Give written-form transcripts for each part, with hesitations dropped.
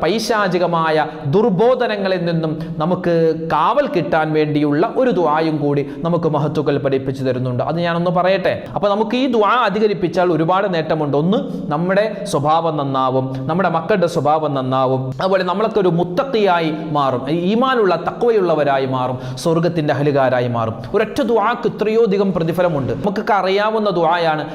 പൈശാചികമായ ദുർബോധനങ്ങളിൽ നിന്നും നമുക്ക് കാവൽ കിട്ടാൻ വേണ്ടിയുള്ള ഒരു ദുആയും കൂടി നമുക്ക് മഹത്തുക്കൾ പഠിപ്പിച്ചു തരുന്നുണ്ട്. അത് ഞാനൊന്ന് പറയട്ടെ. അപ്പോൾ നമുക്ക് ഈ ദുആ അധികരിപ്പിച്ചാൽ ഒരുപാട് നേട്ടമുണ്ട്. ഒന്ന്, നമ്മുടെ സ്വഭാവം നന്നാവും, നമ്മുടെ മക്കളുടെ സ്വഭാവം നന്നാവും, അതുപോലെ നമ്മളൊക്കെ ഒരു മുത്തഖിയായി മാറും, ഈമാനുള്ള തഖ്വയുള്ളവരായി മാറും, സ്വർഗത്തിന്റെ അഹ്ലുകാരായി മാറും. ഒരൊറ്റ ദുആക്ക് ഇത്രയോ അധികം പ്രതിഫലമുണ്ട്. നമുക്കൊക്കെ അറിയാവുന്ന ദുആയാണ്.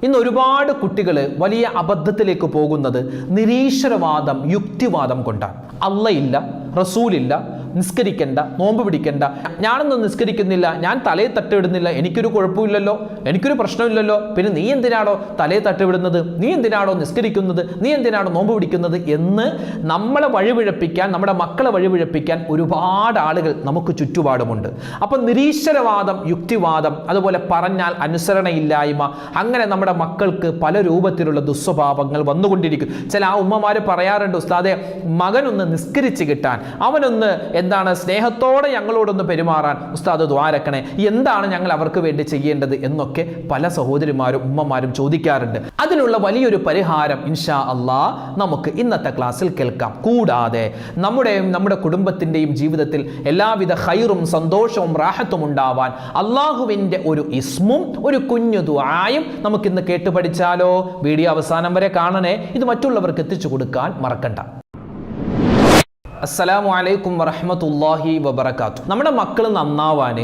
ഇന്ന് ഒരുപാട് കുട്ടികൾ വലിയ അബദ്ധത്തിലേക്ക് പോകുന്നത് നിരീശ്വരവാദം, യുക്തിവാദം കൊണ്ടാണ്. അള്ളയില്ല, റസൂലില്ല, നിസ്കരിക്കണ്ട, നോമ്പ് പിടിക്കണ്ട, ഞാനൊന്നും നിസ്കരിക്കുന്നില്ല, ഞാൻ തലയെ തട്ടിവിടുന്നില്ല, എനിക്കൊരു കുഴപ്പമില്ലല്ലോ, എനിക്കൊരു പ്രശ്നമില്ലല്ലോ, പിന്നെ നീ എന്തിനാണോ തലയെ തട്ടിവിടുന്നത്, നീ എന്തിനാണോ നിസ്കരിക്കുന്നത്, നീ എന്തിനാണോ നോമ്പ് പിടിക്കുന്നത് എന്ന് നമ്മളെ വഴിപിഴപ്പിക്കാൻ, നമ്മുടെ മക്കളെ വഴിപിഴപ്പിക്കാൻ ഒരുപാട് ആളുകൾ നമുക്ക് ചുറ്റുപാടുമുണ്ട്. അപ്പം നിരീശ്വരവാദം, യുക്തിവാദം, അതുപോലെ പറഞ്ഞാൽ അനുസരണയില്ലായ്മ, അങ്ങനെ നമ്മുടെ മക്കൾക്ക് പല രൂപത്തിലുള്ള ദുസ്വഭാവങ്ങൾ വന്നുകൊണ്ടിരിക്കും. ചില ഉമ്മമാർ പറയാറുണ്ട്, ഉസ്താദെ മകനൊന്ന് നിസ്കരിച്ച് കിട്ടാൻ, അവനൊന്ന് എന്താണ് സ്നേഹത്തോടെ ഞങ്ങളോടൊന്ന് പെരുമാറാൻ ഉസ്താദ് ദ്വാരക്കണേ, എന്താണ് ഞങ്ങൾ അവർക്ക് വേണ്ടി ചെയ്യേണ്ടത് എന്നൊക്കെ പല സഹോദരിമാരും ഉമ്മമാരും ചോദിക്കാറുണ്ട്. അതിനുള്ള വലിയൊരു പരിഹാരം ഇൻഷാ അല്ലാഹ് നമുക്ക് ഇന്നത്തെ ക്ലാസ്സിൽ കേൾക്കാം. കൂടാതെ നമ്മുടെ കുടുംബത്തിൻ്റെയും ജീവിതത്തിൽ എല്ലാവിധ ഖൈറും സന്തോഷവും റാഹത്തും ഉണ്ടാവാൻ അള്ളാഹുവിൻ്റെ ഒരു ഇസ്മും ഒരു കുഞ്ഞു ദുആയും നമുക്കിന്ന് കേട്ടു പഠിച്ചാലോ? വീഡിയോ അവസാനം വരെ കാണണേ. ഇത് മറ്റുള്ളവർക്ക് എത്തിച്ചു കൊടുക്കാൻ മറക്കണ്ട. അസ്സലാമു അലൈക്കും വറഹ്മത്തുള്ളാഹി വബറകാതുഹു. നമ്മുടെ മക്കൾ നന്നാവാൻ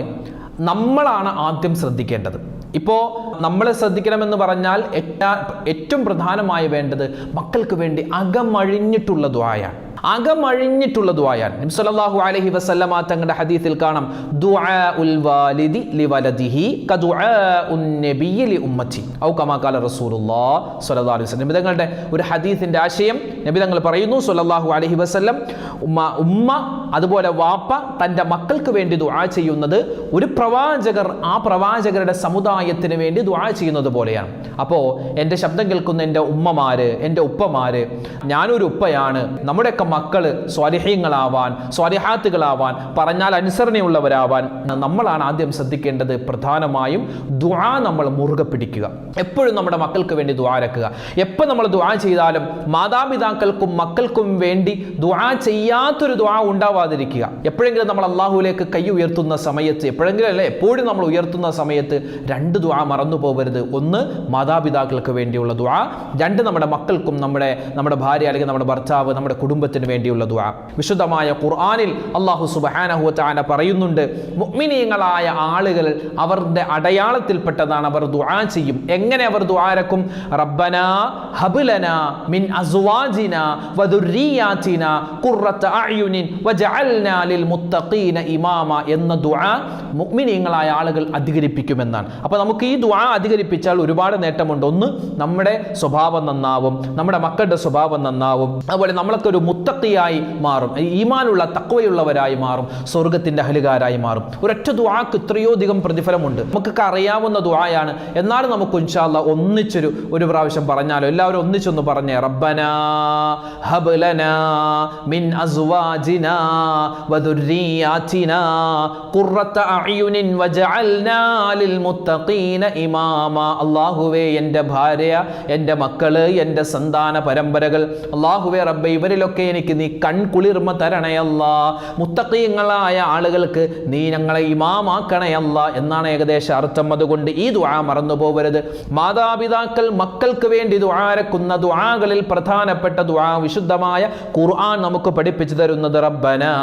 നമ്മളാണ് ആദ്യം ശ്രദ്ധിക്കേണ്ടത്. ഇപ്പോൾ നമ്മൾ ശ്രദ്ധിക്കണമെന്ന് പറഞ്ഞാൽ ഏറ്റവും പ്രധാനമായി വേണ്ടത് മക്കൾക്ക് വേണ്ടി അകമഴിഞ്ഞിട്ടുള്ള ദുആയാണ്. അകമഴിഞ്ഞിട്ടുള്ള ദുആയാണ്. നബി സല്ലല്ലാഹു അലൈഹി വസല്ലമ തങ്ങളുടെ ഹദീസിൽ കാണാം, ദുആഉൽ വാലിദി ലിവലദിഹി കദുആഉൻ നബിയ്യി ലി ഉമ്മത്തി ഔ കമാ ഖാല റസൂലുള്ളാഹി സ്വല്ലല്ലാഹു അലൈഹി വസല്ലം. നബി തങ്ങളുടെ ഒരു ഹദീസിന്റെ ആശയം നബി തങ്ങൾ പറയുന്നു സ്വല്ലല്ലാഹു അലൈഹി വസല്ലം, ഉമ്മ അതുപോലെ വാപ്പ തൻ്റെ മക്കൾക്ക് വേണ്ടി ദുആ ചെയ്യുന്നത് ഒരു പ്രവാചകർ ആ പ്രവാചകരുടെ സമുദായത്തിന് വേണ്ടി ദുആ ചെയ്യുന്നത് പോലെയാണ്. അപ്പോൾ എൻ്റെ ശബ്ദം കേൾക്കുന്ന എൻ്റെ ഉമ്മമാര്, എൻ്റെ ഉപ്പമാര്, ഞാനൊരു ഉപ്പയാണ്, നമ്മുടെയൊക്കെ മക്കള് സ്വാലിഹീങ്ങളാവാൻ, സ്വാലിഹാത്തുകളാവാൻ, പറഞ്ഞാൽ അനുസരണയുള്ളവരാവാൻ നമ്മളാണ് ആദ്യം ശ്രദ്ധിക്കേണ്ടത്. പ്രധാനമായും ദുആ നമ്മൾ മുറുകെ പിടിക്കുക. എപ്പോഴും നമ്മുടെ മക്കൾക്ക് വേണ്ടി ദുആ ഇറക്കുക. എപ്പോൾ നമ്മൾ ദുആ ചെയ്താലും മാതാപിതാക്കൾക്കും മക്കൾക്കും വേണ്ടി ദുആ ചെയ്യാത്തൊരു ദുആ ഉണ്ടാവാതിരിക്കുക. എപ്പോഴെങ്കിലും നമ്മൾ അള്ളാഹുവിലേക്ക് കൈ ഉയർത്തുന്ന സമയത്ത്, എപ്പോഴെങ്കിലും അല്ലേ, എപ്പോഴും നമ്മൾ ഉയർത്തുന്ന സമയത്ത് രണ്ട് ദുആ മറന്നു പോകരുത്. ഒന്ന്, മാതാപിതാക്കൾക്ക് വേണ്ടിയുള്ള ദുആ. രണ്ട്, നമ്മുടെ മക്കൾക്കും നമ്മുടെ ഭാര്യ അല്ലെങ്കിൽ നമ്മുടെ ഭർത്താവ്, നമ്മുടെ കുടുംബത്തിന് വേണ്ടിയുള്ള ദുആ. വിശുദ്ധമായ ഖുർആനിൽ അല്ലാഹു സുബ്ഹാനഹു വ തആല പറയുന്നുണ്ട്, മുഅ്മിനീങ്ങളായ ആളുകൾ അവരുടെ അടയാളത്തിൽപ്പെട്ടതാണ് അവർ ദുആ ചെയ്യും. എങ്ങനെ അവർ ദുആ ഇറക്കും? റബ്ബനാ ഹബ് ലനാ മിൻ അസ്വാജിനാ വദുർരിയാതിനാ ഖുർറത അഅ്യുനിൻ വജഅൽനാ ലിൽ മുത്തഖീന ഇമാമ എന്ന ദുആ മുഅ്മിനീങ്ങളായ ആളുകൾ അധികരിപ്പിക്കുമെന്നാണ്. അപ്പോൾ നമുക്ക് ഈ ദുആ അധികരിപ്പിച്ചാൽ ഒരുപാട് നേട്ടമുണ്ട്. ഒന്ന്, നമ്മുടെ സ്വഭാവം നന്നാവും, നമ്മുടെ മക്കളുടെ സ്വഭാവം നന്നാവും, അതുപോലെ നമ്മളൊക്കെ ഒരു മുത്തഖിയായി മാറും, ഈമാനുള്ള തഖ്വയുള്ളവരായി മാറും, സ്വർഗത്തിന്റെ അഹ്ലുകാരായി മാറും. ഒരൊറ്റ ദുആക്ക് ഇത്രയോ അധികം പ്രതിഫലമുണ്ട്. നമുക്കൊക്കെ അറിയാവുന്ന ദുആയാണ്. എന്നാലും നമുക്ക് ഇൻഷാ അല്ലാഹ് ഒരു പ്രാവശ്യം പറഞ്ഞാലോ? എല്ലാവരും ഒന്നിച്ചൊന്ന് പറഞ്ഞേ, റബ്ബനാ ഹബ് ലനാ മിൻ അസ്വാജിനാ വദുർരിയാതിനാ ഖുർറത അഅ്യുനിൻ വജഅൽനാ ലിൽ മുത്തഖീന ഇമാമ. അല്ലാഹുവേ, എൻ്റെ ഭാര്യ, എൻ്റെ മക്കള്, എൻ്റെ സന്താന പരമ്പരകൾ, അല്ലാഹുവേ റബ്ബേ, ഇവരിലൊക്കെ എനിക്ക് നീ കൺകുളിർമ തരണയല്ലാ, മുത്തഖീങ്ങളായ ആളുകൾക്ക് നീ ഞങ്ങളെ ഇമാമാക്കണയല്ലാ എന്നാണ് ഏകദേശം അർത്ഥം. അതുകൊണ്ട് ഈ ദുആ മറന്നു പോകരുത്. മാതാപിതാക്കൾ മക്കൾക്ക് വേണ്ടി ദുആരക്കുന്ന ദുആകളിൽ പ്രധാനപ്പെട്ട ദുആ വിശുദ്ധമായ ഖുർആൻ നമുക്ക് പഠിപ്പിച്ചു തരുന്നത് റബ്ബനാ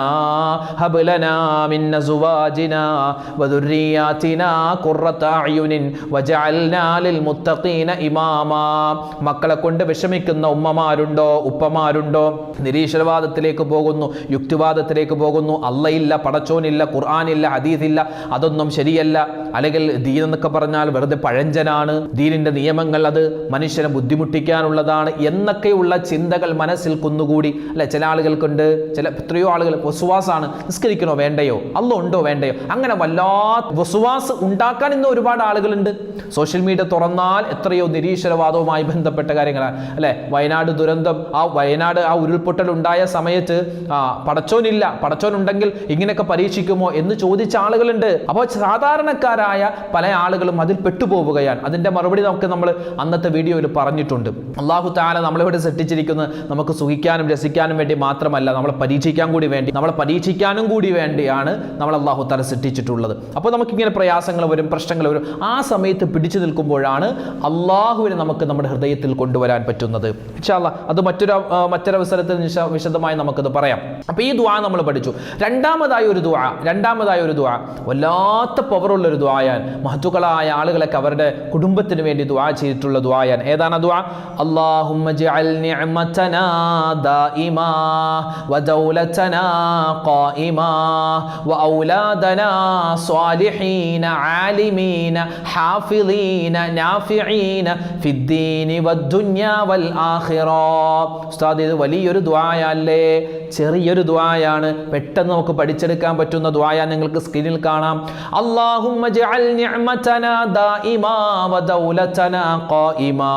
ഹബ് ലനാ മിൻ അസ്വാജിനാ വദുർരിയാതിനാ ഖുർറത അഅ്യുനിൻ വജഅൽനാ ലിൽ മുത്തഖീന ഇമാമാ. മക്കളെ കൊണ്ട് വിഷമിക്കുന്ന ഉമ്മമാരുണ്ടോ, ഉപ്പമാരുണ്ടോ? നിരീശ്വരവാദത്തിലേക്ക് പോകുന്നു, യുക്തിവാദത്തിലേക്ക് പോകുന്നു, അള്ളയില്ല, പടച്ചോനില്ല, ഖുർആനില്ല, ഹദീസില്ല, അതൊന്നും ശരിയല്ല, അല്ലെങ്കിൽ ദീൻ എന്നൊക്കെ പറഞ്ഞാൽ വെറുതെ പഴഞ്ചനാണ്, ദീനിന്റെ നിയമങ്ങൾ അത് മനുഷ്യനെ ബുദ്ധിമുട്ടിക്കാനുള്ളതാണ് എന്നൊക്കെയുള്ള ചിന്തകൾ മനസ്സിൽ കുന്നുകൂടി അല്ലെ ചില ആളുകൾക്കുണ്ട്. എത്രയോ ആളുകൾ വസ്വാസാണ്, നിസ്കരിക്കണോ വേണ്ടയോ, അള്ളാഹ് ഉണ്ടോ വേണ്ടയോ, അങ്ങനെ വല്ലാത്ത വസ്വാസ് ഉണ്ടാക്കാൻ ഇന്ന് ഒരുപാട് ആളുകളുണ്ട്. സോഷ്യൽ മീഡിയ തുറന്നാൽ എത്രയോ നിരീശ്വരവാദവുമായി ബന്ധപ്പെട്ട കാര്യങ്ങളാണ് അല്ലെ. വയനാട് ദുരന്തം, വയനാട് ഉരുൾപൊട്ടൽ ഉണ്ടായ സമയത്ത് പടച്ചോനില്ല, പടച്ചോനുണ്ടെങ്കിൽ ഇങ്ങനെയൊക്കെ പരീക്ഷിക്കുമോ എന്ന് ചോദിച്ച ആളുകളുണ്ട്. അപ്പോൾ സാധാരണക്കാർ ചെറുപ്പക്കാരായ പല ആളുകളും അതിൽ പെട്ടുപോവുകയാണ്. അതിൻ്റെ മറുപടി നമ്മൾ അന്നത്തെ വീഡിയോയിൽ പറഞ്ഞിട്ടുണ്ട്. അല്ലാഹു തആല നമ്മളിവിടെ സൃഷ്ടിച്ചിരിക്കുന്നത് നമുക്ക് സുഖിക്കാനും രസിക്കാനും വേണ്ടി മാത്രമല്ല, നമ്മളെ പരീക്ഷിക്കാനും കൂടി വേണ്ടിയാണ് നമ്മൾ അല്ലാഹു തആല സൃഷ്ടിച്ചിട്ടുള്ളത്. അപ്പോൾ നമുക്കിങ്ങനെ പ്രയാസങ്ങൾ വരും, പ്രശ്നങ്ങൾ വരും. ആ സമയത്ത് പിടിച്ചു നിൽക്കുമ്പോഴാണ് അള്ളാഹുവിനെ നമുക്ക് നമ്മുടെ ഹൃദയത്തിൽ കൊണ്ടുവരാൻ പറ്റുന്നത്. ഇൻഷാ അല്ലാഹ് അത് മറ്റൊരവസരത്തിൽ വിശദമായി നമുക്കത് പറയാം. അപ്പോൾ ഈ ദുആ നമ്മൾ പഠിച്ചു. രണ്ടാമതായ ഒരു ദുആ വല്ലാത്ത പവറുള്ള ഒരു ദുആയാണ്. മഹത്തുക്കളായ ആളുകളൊക്കെ അവരുടെ കുടുംബത്തിന് വേണ്ടി ദുആ ചെയ്തിട്ടുള്ള ദുആയാണ്. ഏതാണ് ദുആ? അല്ലാഹുമ്മ ജഅൽ നിഅമതനാ ദായിമാ വദൗലതനാ ഖായിമാ വഔലാദനാ സ്വാലിഹീന ആലിമീന ഹാഫിളീന നാഫിഈന ഫിദ്ദീനി വദ്ദുനിയാ വൽ ആഖിറ. ഉസ്താദ്, ഇത് വലിയൊരു ദുആയല്ലേ? ചെറിയൊരു ദുആയാണ്, പെട്ടെന്ന് നമുക്ക് പഠിച്ചെടുക്കാൻ പറ്റുന്ന ദുആയാണ്. നിങ്ങൾക്ക് സ്ക്രീനിൽ കാണാം. അല്ലാഹുമ്മ ജഅൽ നിഅമതനാ ദായിമാ വദൗലതനാ ഖായിമാ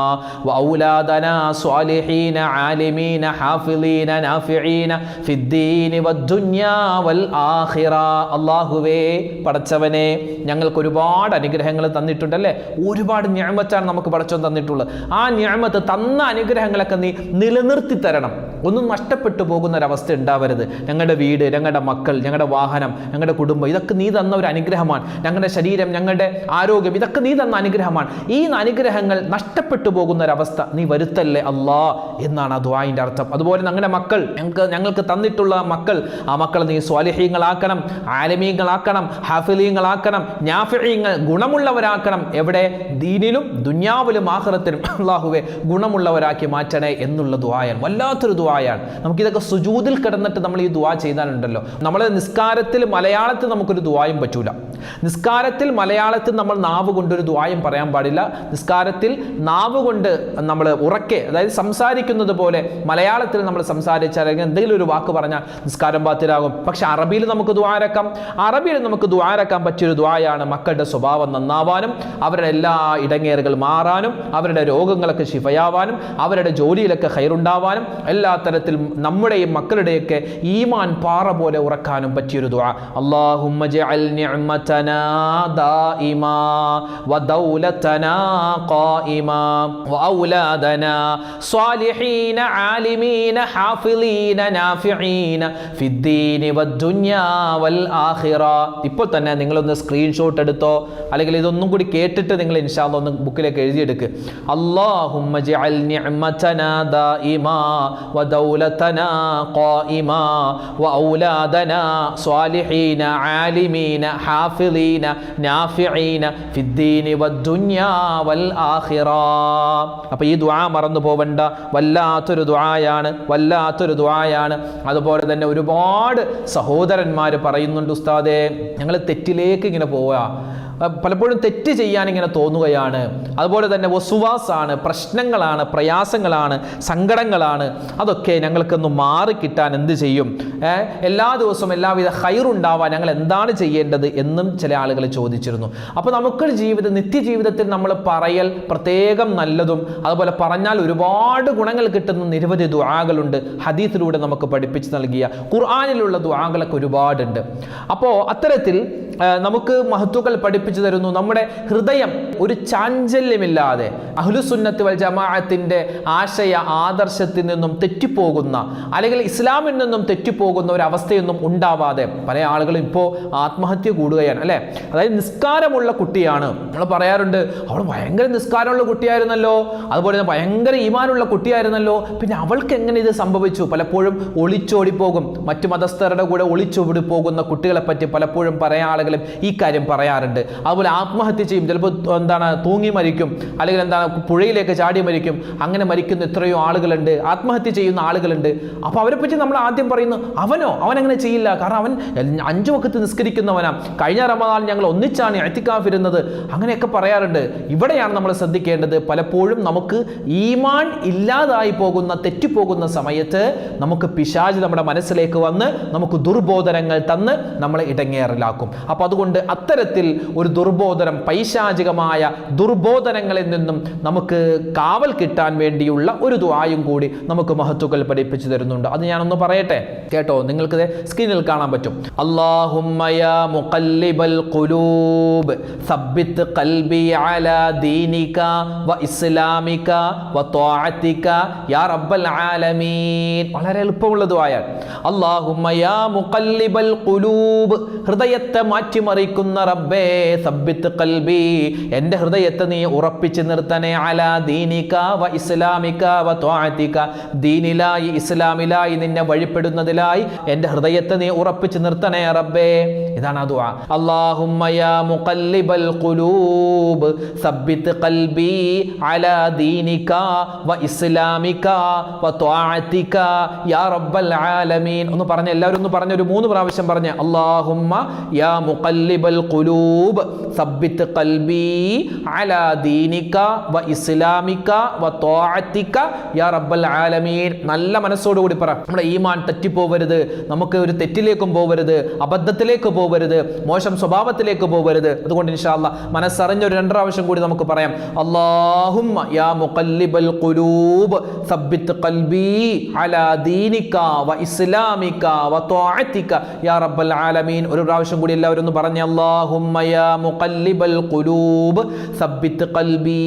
വഔലാദനാ സ്വാലിഹീന ആലിമീന ഹാഫിളീന നാഫിഈന ഫിദ്ദീനി വദ്ദുനിയാ വൽ ആഖിറ. അല്ലാഹുവേ, പടച്ചവനെ, ഞങ്ങൾക്ക് ഒരുപാട് അനുഗ്രഹങ്ങൾ തന്നിട്ടുണ്ടല്ലേ? ഒരുപാട് നിഅമത്താണ് നമുക്ക് പടച്ചവൻ തന്നിട്ടുള്ളത്. ആ നിഅമത്ത് തന്ന അനുഗ്രഹങ്ങളൊക്കെ നീ നിലനിർത്തി തരണം. ഒന്നും നഷ്ടപ്പെട്ടു പോകുന്ന ഒരവസ്ഥ ഉണ്ടാവരുത്. ഞങ്ങളുടെ വീട്, ഞങ്ങളുടെ മക്കൾ, ഞങ്ങളുടെ വാഹനം, ഞങ്ങളുടെ കുടുംബം, ഇതൊക്കെ നീ തന്ന ഒരു അനുഗ്രഹമാണ്. ഞങ്ങളുടെ ശരീരം, ഞങ്ങളുടെ ആരോഗ്യം, ഇതൊക്കെ നീ തന്ന അനുഗ്രഹമാണ്. ഈ അനുഗ്രഹങ്ങൾ നഷ്ടപ്പെട്ടു പോകുന്ന ഒരവസ്ഥ നീ വരുത്തല്ലേ അല്ലാ എന്നാണ് ആ ദുആഇന്റെ അർത്ഥം. അതുപോലെ ഞങ്ങളുടെ മക്കൾ, ഞങ്ങൾക്ക് തന്നിട്ടുള്ള മക്കൾ, ആ മക്കളെ നീ സ്വാലിഹീങ്ങളാക്കണം, ആലിമീങ്ങളാക്കണം, ഹാഫിളീങ്ങളാക്കണം, നാഫിഈങ്ങൾ, ഗുണമുള്ളവരാക്കണം. എവിടെ? ദീനിലും ദുനിയാവിലും ആഖിറത്തിലും അല്ലാഹുവേ ഗുണമുള്ളവരാക്കി മാറ്റണേ എന്നുള്ള ദുആയാണ്. വല്ലാത്തൊരു ദുആയാണ്. നമുക്കിതൊക്കെ സുജൂദിൽ കിടന്നിട്ട് നമ്മൾ ഈ ദുആ ചെയ്താലുണ്ടല്ലോ, നമ്മളെ നിസ്കാരത്തിൽ മലയാളത്തിൽ നമുക്കൊരു ദുആയും പറ്റൂല. നിസ്കാരത്തിൽ മലയാളത്തിൽ നമ്മൾ നാവ് കൊണ്ടൊരു ദുആയും പറയാൻ പാടില്ല. നിസ്കാരത്തിൽ നാവ് കൊണ്ട് നമ്മൾ ഉറക്കെ, അതായത് സംസാരിക്കുന്നത് പോലെ മലയാളത്തിൽ നമ്മൾ സംസാരിച്ചാൽ അല്ലെങ്കിൽ എന്തെങ്കിലും ഒരു വാക്ക് പറഞ്ഞാൽ നിസ്കാരം ബാത്തിലാകും. പക്ഷെ അറബിയിൽ നമുക്ക് ദുആരക്കാൻ പറ്റിയൊരു ദുആയാണ് മക്കളുടെ സ്വഭാവം നന്നാവാനും, അവരുടെ എല്ലാ ഇടങ്ങേറുകൾ മാറാനും, അവരുടെ രോഗങ്ങളൊക്കെ ശിഫയാവാനും, അവരുടെ ജോലിയിലൊക്കെ ഖൈറുണ്ടാവാനും, എല്ലാ തരത്തിലും നമ്മുടെയും മക്കളുടെയൊക്കെ ഈമാൻ പാറ പോലെ ഉറക്കാനും പറ്റിയൊരു ദുആ. അല്ലാഹുമ്മ ജഅൽ നിഅമതനാ ദായിമാ വദൗലതനാ ഖായിമാ വഔലാദനാ സ്വാലിഹീന ആലിമീന ഹാഫിളീന നാഫിഈന ഫിദ്ദീനി വദ്ദുനിയാ വൽ ആഖിറ. ഇപ്പോൾ തന്നെ നിങ്ങളൊന്ന് സ്ക്രീൻഷോട്ട് എടുത്തോ, അല്ലെങ്കിൽ ഇതൊന്നും കൂടി കേട്ടിട്ട് നിങ്ങൾ ഇൻഷാ അല്ലാഹ് ഒന്ന് ബുക്കിലേക്ക് എഴുതിയെടുക്ക്. അല്ലാഹുമ്മ ജഅൽ നിഅമതനാ ദായിമാ വദൗലതനാ ഖായിമാ വഔലാദനാ സ്വാലിഹീന ആലിമീന ഹാഫിളീന നാഫിഈന ഫിദ്ദീനി വദ്ദുനിയാ വൽ ആഖിറ. അപ്പോൾ ഈ ദുആ മറന്നു പോവണ്ട. വല്ലാത്തൊരു ദുആയാണ്. അതുപോലെ തന്നെ ഒരുപാട് സഹോദരന്മാർ പറയുന്നുണ്ട്, ഉസ്താദേ, ഞങ്ങൾ തെറ്റിലേക്ക് ഇങ്ങനെ പോവുക, പലപ്പോഴും തെറ്റ് ചെയ്യാൻ ഇങ്ങനെ തോന്നുകയാണ്. അതുപോലെ തന്നെ വസുവാസാണ്, പ്രശ്നങ്ങളാണ്, പ്രയാസങ്ങളാണ്, സങ്കടങ്ങളാണ്. അതൊക്കെ ഞങ്ങൾക്കൊന്ന് മാറിക്കിട്ടാൻ എന്ത് ചെയ്യും? എല്ലാ ദിവസവും എല്ലാവിധ ഖൈറുണ്ടാവാൻ ഞങ്ങൾ എന്താണ് ചെയ്യേണ്ടത് എന്നും ചില ആളുകൾ ചോദിച്ചിരുന്നു. അപ്പോൾ നമുക്കൊരു നിത്യജീവിതത്തിൽ നമ്മൾ പറയൽ പ്രത്യേകം നല്ലതും, അതുപോലെ പറഞ്ഞാൽ ഒരുപാട് ഗുണങ്ങൾ കിട്ടുന്ന നിരവധി ദുആകളുണ്ട്. ഹദീസിലൂടെ നമുക്ക് പഠിപ്പിച്ച് നൽകിയ ഖുർആനിലുള്ള ദുആകളൊക്കെ ഒരുപാടുണ്ട്. അപ്പോൾ അത്തരത്തിൽ നമുക്ക് മഹത്തുക്കൾ പഠിപ്പിച്ചു തരുന്നു, നമ്മുടെ ഹൃദയം ഒരു ചാഞ്ചല്യമില്ലാതെ അഹ്ലുസുന്നത്ത് വൽ ജമാഅത്തിന്റെ ആശയ ആദർശത്തിൽ നിന്നും തെറ്റിപ്പോകുന്ന, അല്ലെങ്കിൽ ഇസ്ലാമിൽ നിന്നും തെറ്റിപ്പോകുന്ന ഒരു അവസ്ഥയൊന്നും ഉണ്ടാവാതെ പല ആളുകളും ഇപ്പോൾ ആത്മഹത്യ കൂടുകയാണ്, അല്ലേ? അതായത് നിസ്കാരമുള്ള കുട്ടിയാണ്, നമ്മൾ പറയാറുണ്ട്, അവൾ ഭയങ്കര നിസ്കാരമുള്ള കുട്ടിയായിരുന്നല്ലോ, അതുപോലെ തന്നെ ഭയങ്കര ഈമാനുള്ള കുട്ടിയായിരുന്നല്ലോ, പിന്നെ അവൾക്ക് എങ്ങനെ ഇത് സംഭവിച്ചു? പലപ്പോഴും ഒളിച്ചോടിപ്പോകും, മറ്റു മതസ്ഥരുടെ കൂടെ ഒളിച്ചോടി പോകുന്ന കുട്ടികളെ പറ്റി പലപ്പോഴും പറയാൻ ആളുകളും ഈ കാര്യം പറയാറുണ്ട്. അതുപോലെ ആത്മഹത്യ ചെയ്യും, ചിലപ്പോൾ തൂങ്ങി മരിക്കും, അല്ലെങ്കിൽ പുഴയിലേക്ക് ചാടി മരിക്കും. അങ്ങനെ മരിക്കുന്ന എത്രയോ ആളുകളുണ്ട്, ആത്മഹത്യ ചെയ്യുന്ന ആളുകളുണ്ട്. അപ്പോൾ അവരെ പറ്റി നമ്മൾ ആദ്യം പറയുന്നു, അവനങ്ങനെ ചെയ്യില്ല, കാരണം അവൻ 5 വഖത്ത് നിസ്കരിക്കുന്നവനാ, കഴിഞ്ഞ റമദാൻ ഞങ്ങൾ ഒന്നിച്ചാണ് ഇഅ്തികാഫ് ഇരുന്നത്, അങ്ങനെയൊക്കെ പറയാറുണ്ട്. ഇവിടെയാണ് നമ്മൾ ശ്രദ്ധിക്കേണ്ടത്. പലപ്പോഴും നമുക്ക് ഈമാൻ ഇല്ലാതായി പോകുന്ന, തെറ്റിപ്പോകുന്ന സമയത്ത് നമുക്ക് പിശാച് നമ്മുടെ മനസ്സിലേക്ക് വന്ന് നമുക്ക് ദുർബോധനങ്ങൾ തന്ന് നമ്മളെ ഇടങ്ങേറിലാക്കും. അപ്പോൾ അതുകൊണ്ട് അത്തരത്തിൽ ഒരു ദുർബോധനം, പൈശാചികമായ ദുർബോധനങ്ങളിൽ നിന്നും നമുക്ക് കാവൽ കിട്ടാൻ വേണ്ടിയുള്ള ഒരു ദുആയും കൂടി നമുക്ക് മഹത്തുക്കൾ പഠിപ്പിച്ചു തരുന്നുണ്ട്. അത് ഞാനൊന്ന് പറയട്ടെ, കേട്ടോ, നിങ്ങൾക്ക് സ്ക്രീനിൽ കാണാൻ പറ്റും. അല്ലാഹുമ്മ യാ മുഖല്ലിബൽ ഖുലൂബ് സബ്ബിത് ഖൽബി അലാ ദീനിക വ ഇസ്ലാമിക വ ത്വാഅതിക യാ റബ്ബൽ ആലമീൻ. വളരെ എളുപ്പമുള്ള ദുആയാണ്. അല്ലാഹുമ്മ യാ മുഖല്ലിബൽ ഖുലൂബ്, ഹൃദയത്തെ മാറ്റിമറിക്കുന്ന റബ്ബേ, സബ്ബിത് ഖൽബി, എൻ്റെ ഹൃദയത്തെ നീ ഉറപ്പിച്ചു നിർത്തണേ, അലാ ദീനിക വ ഇസ്ലാമിക വ ത്വാഅതിക, ദീനിലായി ഇസ്ലാമിലായി നിന്നെ വഴിപ്പെടുന്നതിലായി എൻ്റെ ഹൃദയത്തെ നീ ഉറപ്പിച്ചു നിർത്തണേ റബ്ബേ. ഇതാണ് ആ ദുആ. അല്ലാഹുമ്മ യാ മുഖല്ലിബൽ ഖുലൂബ് സബ്ബിത് ഖൽബി അലാ ദീനിക വ ഇസ്ലാമിക വ ത്വാഅതിക യാ റബ്ബൽ ആലമീൻ. ഒന്ന് പറഞ്ഞ എല്ലാവരും ഒന്ന് പറഞ്ഞ ഒരു 3 പ്രാവശ്യം പറഞ്ഞ അല്ലാഹുമ്മ യാ മുഖല്ലിബൽ ഖുലൂബ് സബ്ബിത് ഖൽബി അലാ ദീനിക വ ഇസ്ലാമിക വ ത്വാഅതിക യാ റബ്ബൽ ആലമീൻ. നല്ല മനസ്സോടുകൂടി പറ. നമ്മുടെ ഈമാൻ തെറ്റിപ്പോവരുത്, നമുക്ക് ഒരു തെറ്റിലേക്കും പോവരുത്, അബദ്ധത്തിലേക്ക് പോവരുത്, മോശം സ്വഭാവത്തിലേക്ക് പോവരുത്. അതുകൊണ്ട് ഇൻഷാ അല്ലാഹ് മനസ്സറിഞ്ഞ ഒരു 2 പ്രാവശ്യം കൂടി നമുക്ക് പറയാം. അല്ലാഹുമ്മ യാ മുഖല്ലിബൽ ഖുലൂബ് സബ്ബിത് ഖൽബി അലാ ദീനിക വ ഇസ്ലാമിക വ ത്വാഅതിക യാ റബ്ബൽ ആലമീൻ. ഒരു പ്രാവശ്യം കൂടി എല്ലാവരും ഒന്ന് പറഞ്ഞേ. അല്ലാഹുമ്മ യാ മുഖല്ലിബൽ ഖുലൂബ് സബ്ബിത് ഖൽബി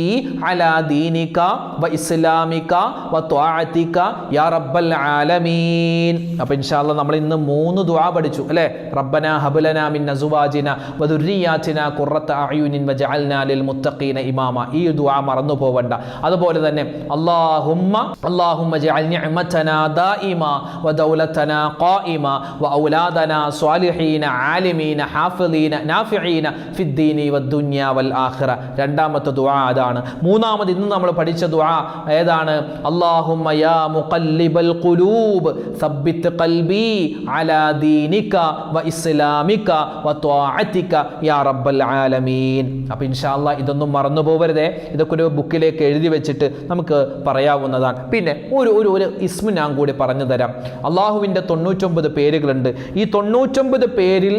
അലാ ദീനിക വ ഇസ്ലാമിക വ ത്വാഅതിക യാ റബ്ബൽ ആലമീൻ. അപ്പോൾ ഇൻഷാ അല്ലാഹ് നമ്മൾ ഇന്ന് 3 ദുആ പഠിച്ചു അല്ലേ? റബ്ബനാ ഹബ് ലനാ മിൻ അസ്വാജിനാ വ ദുർരിയാതിനാ ഖുറത അഅ്യുനിൻ വജഅൽനാ ലിൽ മുത്തഖീന ഇമാമ. ഈ ദുആ മറന്നു പോവണ്ട. അതുപോലെ തന്നെ അല്ലാഹുമ്മ ജഅൽ നിഅമതനാ ദായിമ വ ദൗലതനാ ഖായിമ വ ഔലാദനാ സ്വാലിഹീന ആലിമീന ഹാഫിളീന നാഫിഈന ഫിദ്ദീനി വദ്ദുനിയ വൽ ആഖിറ. രണ്ടാമത്തെ ദുആ അതാണ്. മൂന്നാമത് ഇന്ന് നമ്മൾ പഠിച്ച ദുആ ഏതാണ്? അല്ലാഹുമ്മ യാ മുഖല്ലിബൽ ഖുലൂബ് സബ്ബിത് ഖൽബി അലാ ദീനിക വ ഇസ്ലാമിക വ ത്വാഅതിക യാ റബ്ബൽ ആലമീൻ. അപ്പോൾ ഇൻഷാ അല്ലാഹ് ഇതൊന്നും മറന്നു പോവരുതേ. ഇതൊക്കെ ഒരു ബുക്കിലേക്ക് എഴുതി വെച്ചിട്ട് നമുക്ക് പറയാവുന്നതാണ്. പിന്നെ ഒരു ഇസ്മു ഞാൻ കൂടി പറഞ്ഞു തരാം. അള്ളാഹുവിൻ്റെ 99 പേരുകളുണ്ട്. ഈ 99 പേരിൽ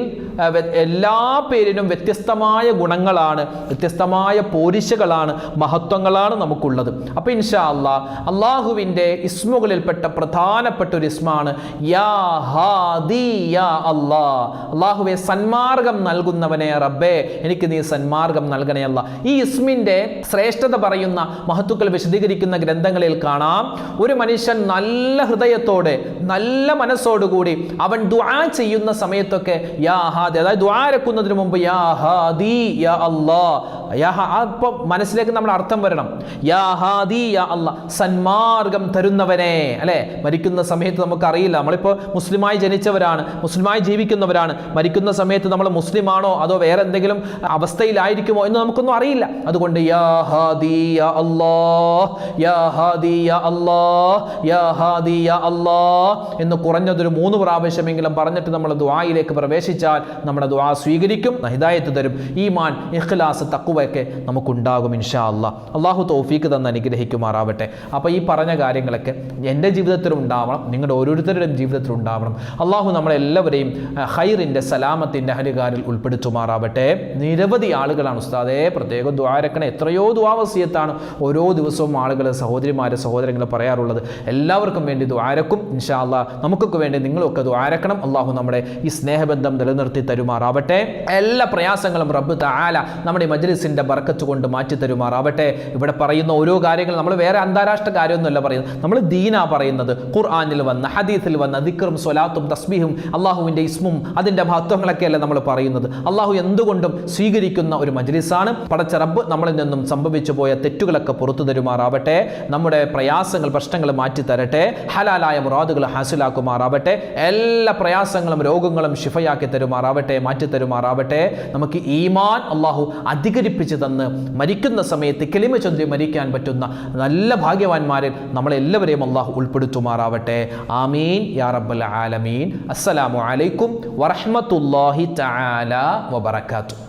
എല്ലാ പേരിനും വ്യത്യസ്തമായ ഗുണങ്ങളാണ്, വ്യത്യസ്തമായ പോരിശകളാണ്, മഹത്വങ്ങളാണ് നമുക്കുള്ളത്. അപ്പോൾ ഇൻഷാ അല്ലാഹ് അള്ളാഹുവിൻ്റെ ഇസ്മുകളിൽപ്പെട്ട പ്രധാനപ്പെട്ട ഒരു ഇസ്മാണ് യാ ഹാദി യാ അല്ലാഹ്. അള്ളാഹുവെ സന്മാർഗം നൽകുന്നവനെ റബ്ബേ, എനിക്ക് നീ സന്മാർഗം നൽകണേ അല്ലാ. ഈ ഇസ്മിൻ്റെ ശ്രേഷ്ഠത പറയുന്ന മഹത്തുക്കൾ വിശദീകരിക്കുന്ന ഗ്രന്ഥങ്ങളിൽ കാണാം, ഒരു മനുഷ്യൻ നല്ല ഹൃദയത്തോടെ നല്ല മനസ്സോടുകൂടി അവൻ ദുആ ചെയ്യുന്ന സമയത്തൊക്കെ യാ ഹാദി, അതായത് ദുആ ഇറക്കുന്നതിന് മുമ്പ് യാ ഹാദി യാ അല്ലാഹ്, അപ്പോൾ മനസ്സിലേക്ക് നമ്മൾ അർത്ഥം വരണം. യാ ഹാദി യാ അല്ലാഹ്, സന്മാർഗം തരുന്നവനെ അല്ലേ? മരിക്കുന്ന സമയത്ത് നമുക്കറിയില്ല, നമ്മളിപ്പോൾ മുസ്ലിമായി ജനിച്ചവരാണ്, മുസ്ലിമായി ജീവിക്കുന്നവരാണ്. മരിക്കുന്ന സമയത്ത് നമ്മൾ മുസ്ലിമാണോ അതോ വേറെ എന്തെങ്കിലും അവസ്ഥയിലായിരിക്കുമോ എന്ന് നമുക്കൊന്നും അറിയില്ല. അതുകൊണ്ട് യാ ഹാദി യാ അല്ലാഹ്, യാ ഹാദി യാ അല്ലാഹ്, യാ ഹാദി യാ അല്ലാഹ് എന്ന് കുറഞ്ഞതൊരു 3 പ്രാവശ്യമെങ്കിലും പറഞ്ഞിട്ട് നമ്മൾ ദുആയിലേക്ക് പ്രവേശിച്ചാൽ നമ്മുടെ ദുആ സ്വീകരിക്കും, ഹിദായത്ത് തരും. ഈമാൻ, ഇഖ്ലാസ്, തഖ്വയൊക്കെ നമുക്കുണ്ടാകും ഇൻഷാ അല്ലാഹ്. അല്ലാഹു തൗഫീഖ് തന്ന് അനുഗ്രഹിക്കുമാറാവട്ടെ. അപ്പോൾ ഈ പറഞ്ഞ കാര്യങ്ങളൊക്കെ എൻ്റെ ജീവിതത്തിലും ഉണ്ടാവണം, നിങ്ങളുടെ ഓരോരുത്തരുടെയും ജീവിതത്തിൽ ഉണ്ടാവണം. അല്ലാഹു നമ്മളെല്ലാവരെയും ഖൈറിൻ്റെ സലാമത്തിൻ്റെ അഹലുകാരിൽ ഉൾപ്പെടുത്തുമാറാവട്ടെ. നിരവധി ആളുകളാണ് ഉസ്താദേ പ്രത്യേകം ദുആ ഇറക്കണേ, എത്രയോ ദുആ വസിയത്താണ് ഓരോ ദിവസവും ആളുകൾ, സഹോദരിമാരെ, സഹോദരങ്ങൾ പറയാറുള്ളത്. എല്ലാവർക്കും വേണ്ടി ദുആ ഇറക്കും ഇൻഷാ അല്ലാഹ്. നമുക്കൊക്കെ വേണ്ടി നിങ്ങളൊക്കെ ദുആ ഇറക്കണം. അല്ലാഹു നമ്മുടെ ഈ സ്നേഹബന്ധം നിലനിർത്തി തരുമാറാവട്ടെ. എല്ലാ പ്രയാസങ്ങളും റബ്ബ് തആല നമ്മുടെ ഈ മജ്ലിസിൻ്റെ ബർക്കത്ത് കൊണ്ട് മാറ്റി തരുമാറാവട്ടെ. ഇവിടെ പറയുന്ന ഓരോ കാര്യങ്ങൾ നമ്മൾ വേറെ അന്താരാഷ്ട്ര കാര്യമൊന്നുമല്ല പറയുന്നത്, നമ്മൾ ദീനാ പറയുന്നത്. ഖുർആനിൽ വന്ന, ഹദീസിൽ വന്ന ദിക്റും സ്വലാത്തും തസ്ബീഹും അള്ളാഹുവിൻ്റെ ഇസ്മും അതിൻ്റെ മഹത്വങ്ങളൊക്കെയല്ല നമ്മൾ പറയുന്നത്. അള്ളാഹു എന്തുകൊണ്ടും സ്വീകരിക്കുന്ന ഒരു മജ്ലിസാണ്. പടച്ച റബ്ബ് നമ്മളിൽ നിന്നും സംഭവിച്ചു പോയ തെറ്റുകളൊക്കെ പുറത്തു തരുമാറാവട്ടെ. നമ്മുടെ പ്രയാസങ്ങൾ, പ്രശ്നങ്ങൾ മാറ്റി തരട്ടെ. ഹലാലായ മുറാദുകൾ ഹാസിലാക്കുമാറാവട്ടെ. എല്ലാ പ്രയാസങ്ങളും രോഗങ്ങളും ശിഫയാക്കി തരുമാറാവട്ടെ, മാറ്റി തരുമാറാവട്ടെ. നമുക്ക് ഈമാൻ അള്ളാഹു അധികരിപ്പിച്ച് തന്ന് മരിക്കുന്ന സമയത്ത് കലിമ ചൊല്ലി മരിക്കാൻ പറ്റുന്ന നല്ല ഭാഗ്യവാന്മാരിൽ നമ്മളെല്ലാവരെയും അള്ളാഹു ഉൾപ്പെടുത്തുമാറാവട്ടെ. ആമീൻ യാ റബ്ബൽ ആലമീൻ. അസ്സലാമു അലൈക്കും വറഹ്മത്തുള്ളാഹി തആല വബറകാതുഹു.